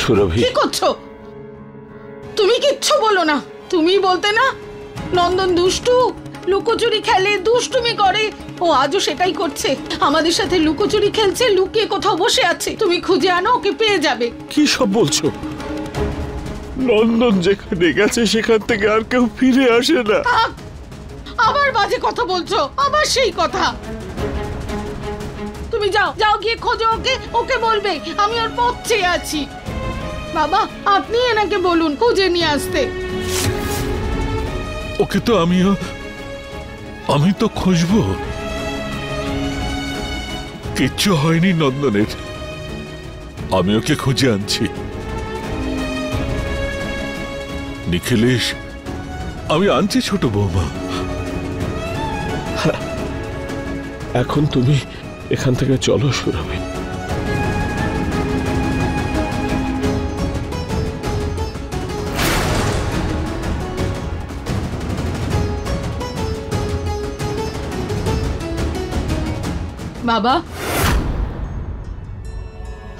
সুরভি, কি করছো তুমি? কিচ্ছু বলো না। তুমি বলতে না নন্দন দুষ্টু, লুকোচুরি খেলে, দুষ্টুমি করে। ও আজও সেটাই করছে, আমাদের সাথে লুকোচুরি খেলছে, লুকিয়ে কোথাও বসে আছে। তুমি খুঁজে আনো, ওকে পেয়ে যাবে। কি সব বলছো? নন্দন যেখানে গেছে সেখান থেকে আর কেউ ফিরে আসে না। আবার বাজে কথা বলছো, আবার সেই কথা। তুমি যাও, যাও গিয়ে খোঁজো ওকে। ওকে বলবে আমি ওর পথ চেয়ে আছি। বাবা, আপনি এনাকে বলুন খুঁজে নিয়ে আসতে। ওকে তো আমি তো খুঁজবো। কিচ্ছু হয়নি নন্দনের, আমি ওকে খুঁজে আনছি। নিখিলেশ, আমি আনছি ছোট বৌমা। এখন তুমি এখান থেকে চলো সুরভি। বাবা,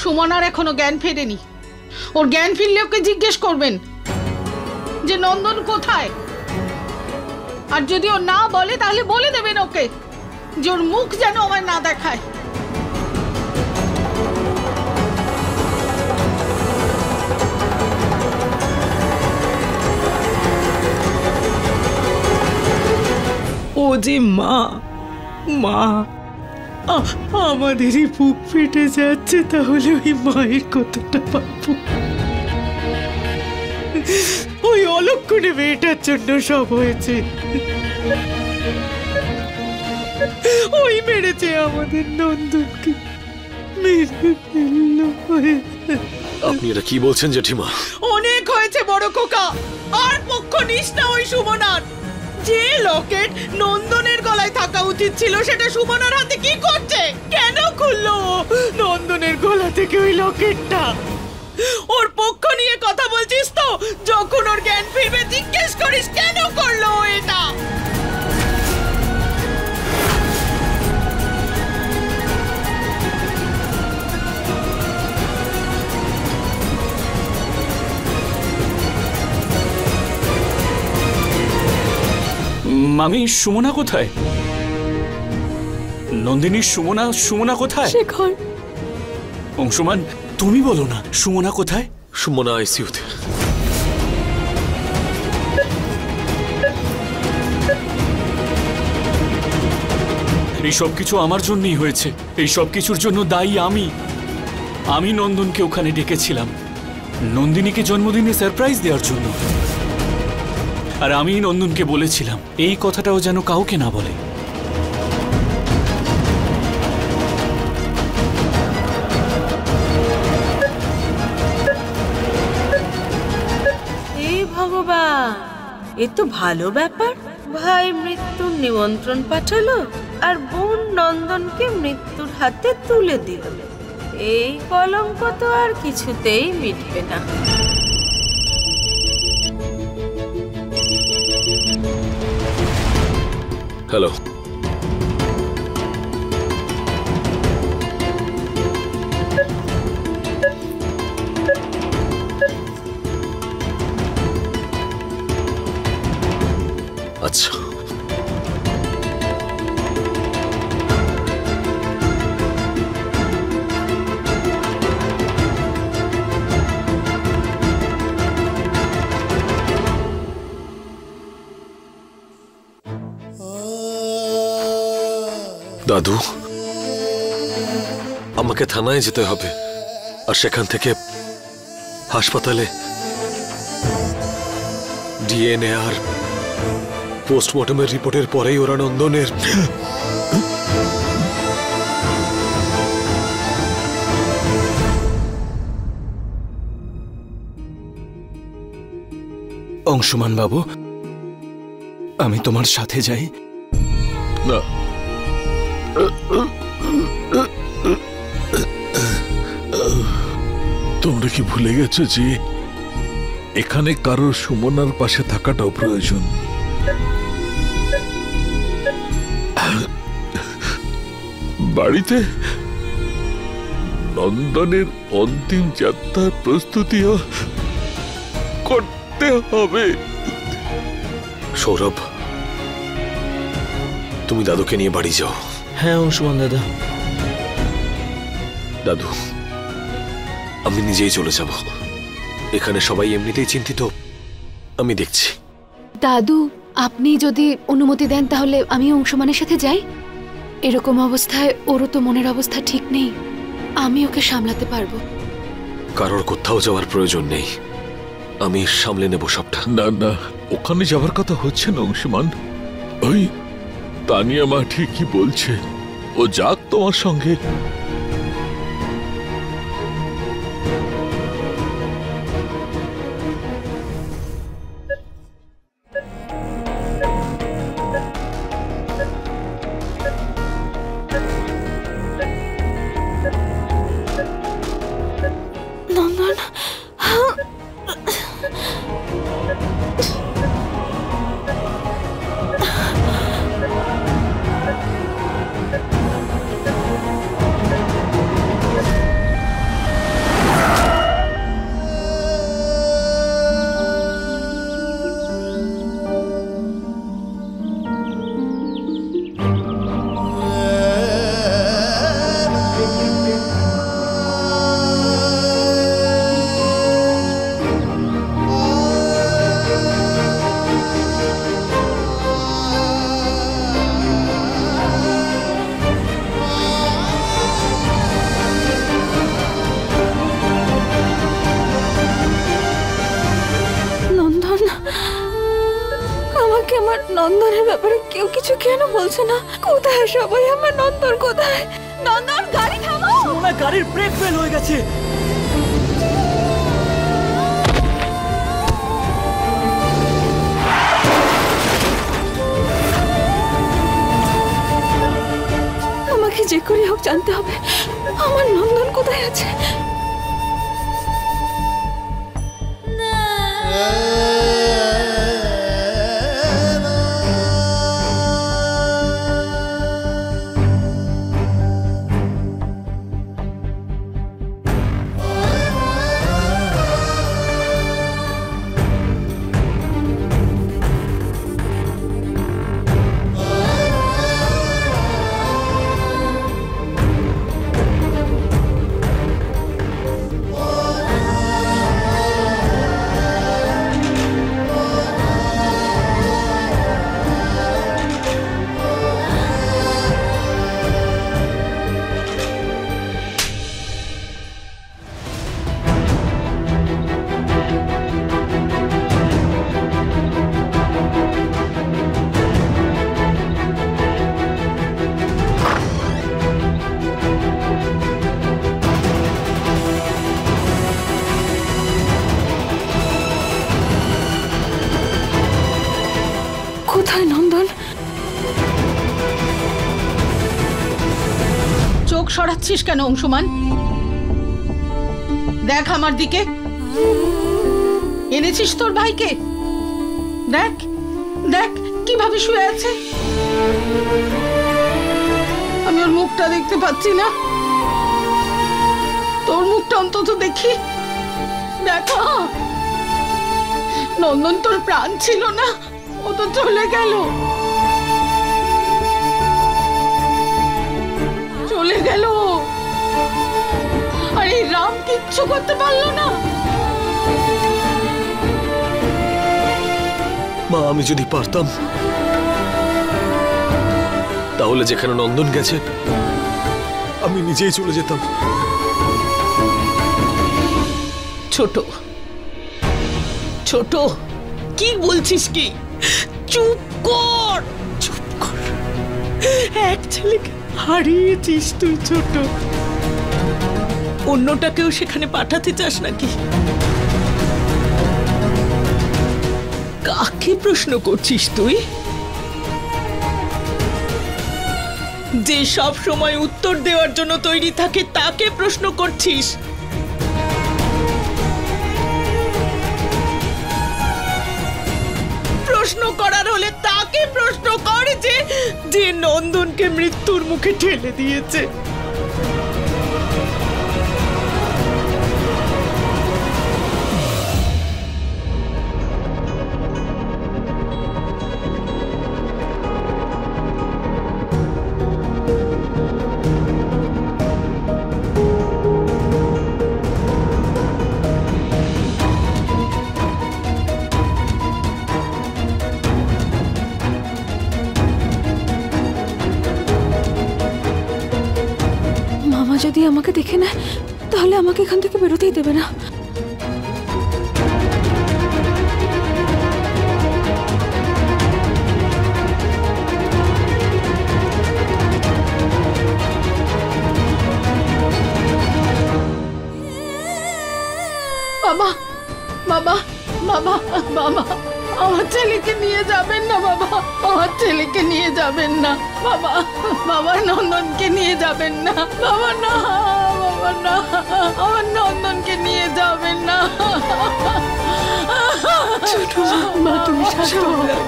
সুমনার এখনো জ্ঞান ফেরেনি। ওর জ্ঞান ফিরলে ওকে জিজ্ঞেস করবেন যে নন্দন কোথায়। আর যদি ও না বলে তাহলে বলে দেবেন ওকে যে ওর মুখ যেন আমার না দেখায়। ও যে মা, মা আমাদেরই বুক ফেটে যাচ্ছে। তাহলে ওই মায়ের কতটা পাবো? ওই অলক্ষণে মেয়েটার জন্য সব হয়েছে। ওই মেরেছে আমাদের নন্দনকে, মেরে ফেললো। আপনি এটা কি বলছেন জেঠিমা? অনেক হয়েছে বড় খোকা, আর পক্ষ নিস না ওই সুমনার। যে লকেট নন্দনের গলায় থাকা উচিত ছিল সেটা সুমনার হাতে কি করছে? কেন খুললো নন্দনের গলা থেকে ওই লকেটটা? ওর পক্ষ নিয়ে কথা বলছিস তো? যখন ওর জ্ঞান ফিরবে জিজ্ঞেস করিস কেন করলো এটা। মামি, সুমনা কোথায়? নন্দিনীর সুমনা, সুমনা কোথায়? শেখর, অংশুমান, তুমি বলো না সুমনা কোথায়? সুমনা আইসিইউতে। এই সব কিছু আমার জন্যই হয়েছে। এই সব কিছুর জন্য দায়ী আমি নন্দনকে ওখানে ডেকেছিলাম নন্দিনীকে জন্মদিনে সারপ্রাইজ দেওয়ার জন্য। আর আমি নন্দনকে বলেছিলাম এই কথাটাও যেন কাউকে না বলে। হে ভগবান, এ তো ভালো ব্যাপার। ভাই মৃত্যুর নিমন্ত্রণ পাঠালো আর বোন নন্দনকে মৃত্যুর হাতে তুলে দিল। এই কলঙ্ক তো আর কিছুতেই মিটবে না। হ্যালো, আচ্ছা দাদু, আমাকে থানায় যেতে হবে আর সেখান থেকে হাসপাতালে ডিএনএ আর পোস্টমর্টমের রিপোর্টের পরেই ওরা নন্দনের অংশুমান বাবু, আমি তোমার সাথে যাই। না, তোমরা কি ভুলে গেছো যে এখানে কারোর সুমনার পাশে থাকাটাও প্রয়োজন? নন্দনের অন্তিম যাত্রার প্রস্তুতিও করতে হবে। সৌরভ, তুমি দাদুকে নিয়ে বাড়ি যাও। হ্যাঁ অংশুমান দাদা। দাদু, আমি নিজেই চলে যাব। এখানে সবাই এমনিতেই চিন্তিত, আমি দেখছি। দাদু, আপনি যদি অনুমতি দেন তাহলে আমি অংশুমানের সাথে যাই। এরকম অবস্থায় ওরও তো মনের অবস্থা ঠিক নেই, আমি ওকে সামলাতে পারবো। কারোর কোথাও যাওয়ার প্রয়োজন নেই, আমি সামলে নেব সবটা। না না, ওখানে যাওয়ার কথা হচ্ছে না অংশুমান। ওই তানিয়া মা ঠিকই বলছে, ও যাক তোমার সঙ্গে। নন্দন, আমাকে আমার নন্দনের ব্যাপারে কেউ কিছু কেন বলছে না? কোথায় সবাই? আমার নন্দন কোথায়? নন্দন, গাড়ি থামাও! আমার গাড়ির ব্রেক ফেল হয়ে গেছে। আমাকে যে করে হোক জানতে হবে আমার নন্দন কোথায় আছে। কোথায় নন্দন? চোখ সরাচ্ছিস কেন অংশুমান? দেখ আমার দিকে। এনেছিস তোর ভাইকে? দেখ দেখ কিভাবে শুয়ে আছে। আমি ওর মুখটা দেখতে পাচ্ছি না। তোর মুখটা অন্তত দেখি। দেখা, নন্দন তোর প্রাণ ছিল না, ও তো চলে গেল। চলে গেল। আর এই রাম কিচ্ছু করতে পারলো না। মা, আমি যদি পারতাম তাহলে যেখানে নন্দন গেছে আমি নিজেই চলে যেতাম। ছোট ছোট, কি বলছিস কি? চুপ কর, চুপ কর। এক ছেলেকে হারিয়েছিস তুই ছোট, অন্যটাকেও সেখানে পাঠাতে চাস নাকি? কাকে প্রশ্ন করছিস তুই? যে সব সময় উত্তর দেওয়ার জন্য তৈরি থাকে তাকে প্রশ্ন করছিস। প্রশ্ন করার হলে তাকে প্রশ্ন কর যে নন্দনকে মৃত্যুর মুখে ঠেলে দিয়েছে। আমাকে দেখে নেয় তাহলে আমাকে এখান থেকে বেরোতেই দেবে না। বাবা বাবা বাবা বাবা, আমার ছেলেকে নিয়ে যাবেন না বাবা, আমার ছেলেকে নিয়ে যাবেন না বাবা, বাবা নন্দনকে নিয়ে যাবেন না বাবা, না বাবা না, আমার নন্দনকে নিয়ে যাবেন না। ছোট মা, তুমি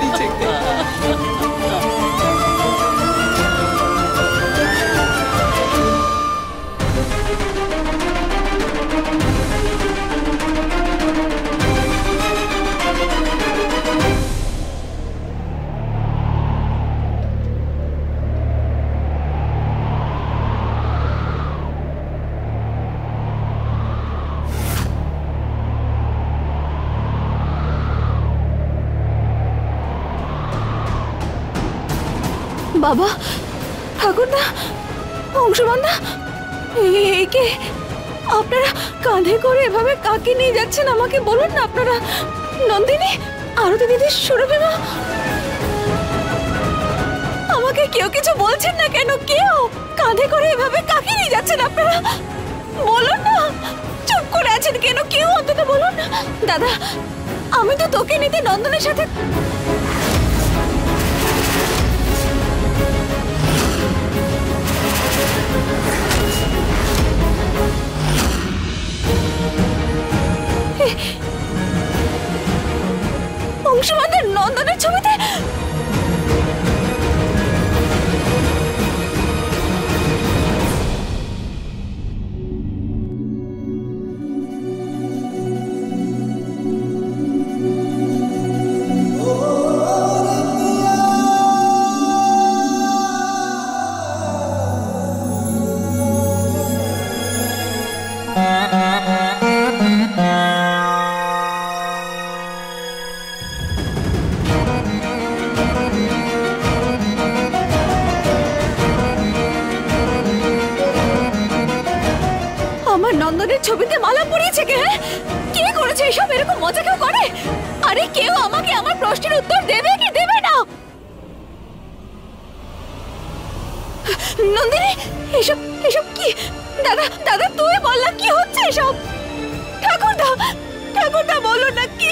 নিজেকে বাবা, ঠাকুরদা, অংশমানদা, একে আপনারা কাঁধে করে এভাবে কাকে নিয়ে যাচ্ছেন আমাকে বলুন না। আপনারা নন্দিনী, আরতি দিদি, সুরভি মা, আমাকে কেউ কিছু বলছেন না কেন? কেউ কাঁধে করে এভাবে কাকে নিয়ে যাচ্ছেন আপনারা বলুন না। চুপ করে আছেন কেন? কেউ অন্তত বলুন না। দাদা, আমি তো তোকে নিতে নন্দনের সাথে অংশমানদের নন্দনের ছবিতে। নন্দনের ছবিতে মালা পরিয়েছে কে? কে করেছে এসব? এরকম মজা কেউ করে? আরে কেউ আমাকে আমার প্রশ্নের উত্তর দেবে কি দেবে না? নন্দিনী, এসব এসব কি? দাদা, দাদা তুই বল না কি হচ্ছে এসব? ঠাকুরদা, ঠাকুরদা বলো না কি?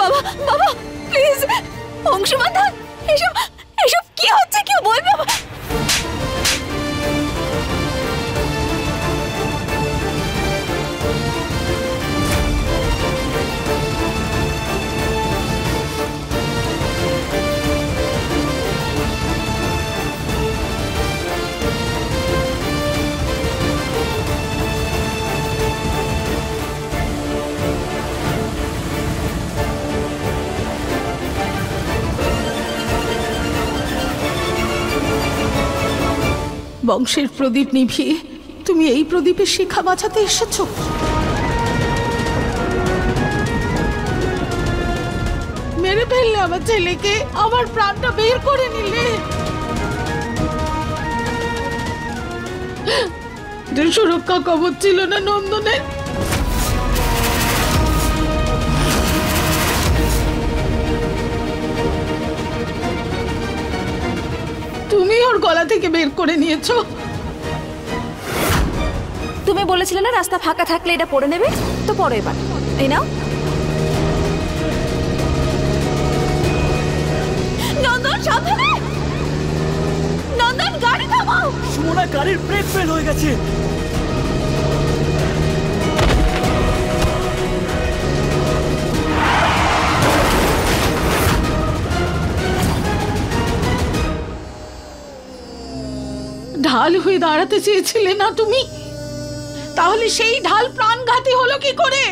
বাবা, বাবা প্লিজ, অংশমান, এসব এসব কি হচ্ছে কেউ বলবে? বংশের প্রদীপ নিভিয়ে তুমি এই প্রদীপের শিখা বাঁচাতে এসেছো? মেরে ফেললে আমার ছেলেকে, আমার প্রাণটা বের করে নিলে। সুরক্ষা কবচ ছিল না নন্দনের? তুমি ওর গলা থেকে বের করে নিয়েছো। তুমি বলেছিলে না রাস্তা ফাঁকা থাকলে এটা পড়ে নেবে, তো পড়ো এবার। এই নাও। নন্দন, সাবধানে! নন্দন, গাড়ি থামাও! সুমনা, গাড়ির ব্রেক ফেল হয়ে গেছে। ঢাল হয়ে দাঁড়াতে চেয়েছিলে না তুমি? তাহলে সেই ঢাল প্রাণঘাতী হলো কি করে?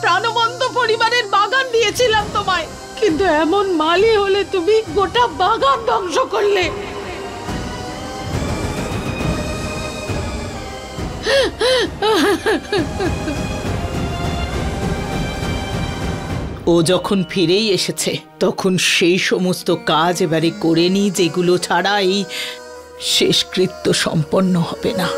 প্রাণবন্ত পরিবারের বাগান দিয়েছিলাম তোমায়, কিন্তু এমন মালি হলে তুমি গোটা বাগান ধ্বংস করলে। ও যখন ফিরেই এসেছে তখন সেই সমস্ত কাজ এবারে করে নি যেগুলো ছাড়া এই শেষকৃত্য সম্পন্ন হবে না।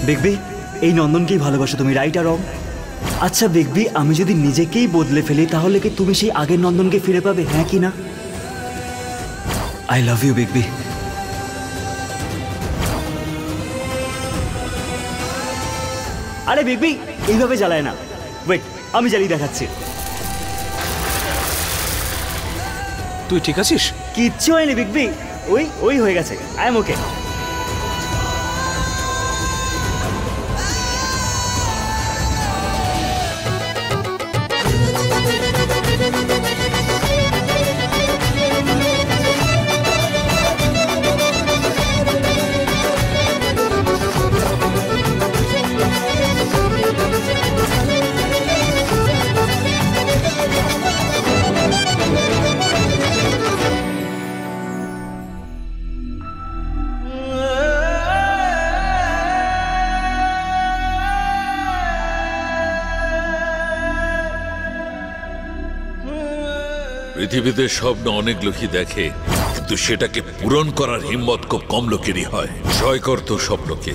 বিগবি, এই নন্দনকেই ভালোবাসো তুমি, রাইট আর রং? আচ্ছা বিগবি, আমি যদি নিজেকেই বদলে ফেলি তাহলে কি তুমি সেই আগের নন্দনকে ফিরে পাবে, হ্যাঁ কি না? I love you Big B. আরে বিগবি, এইভাবে জ্বালায় না। ওয়েট, আমি জ্বালিয়ে দেখাচ্ছি। তুই ঠিক আছিস? কিচ্ছু হয়নি বিগবি, ওই হয়ে গেছে। আই এম ওকে। পৃথিবীতে স্বপ্ন অনেক লোকই দেখে, কিন্তু সেটাকে পূরণ করার হিম্মত খুব কম লোকেরই হয়। জয় করতো স্বপ্নকে।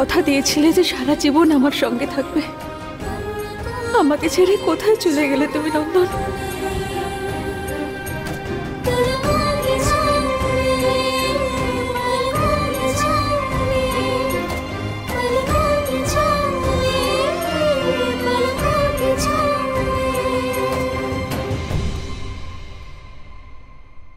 কথা দিয়েছিলে যে সারা জীবন আমার সঙ্গে থাকবে। আমাকে ছেড়ে কোথায় চলে গেলে তুমি নন্দন?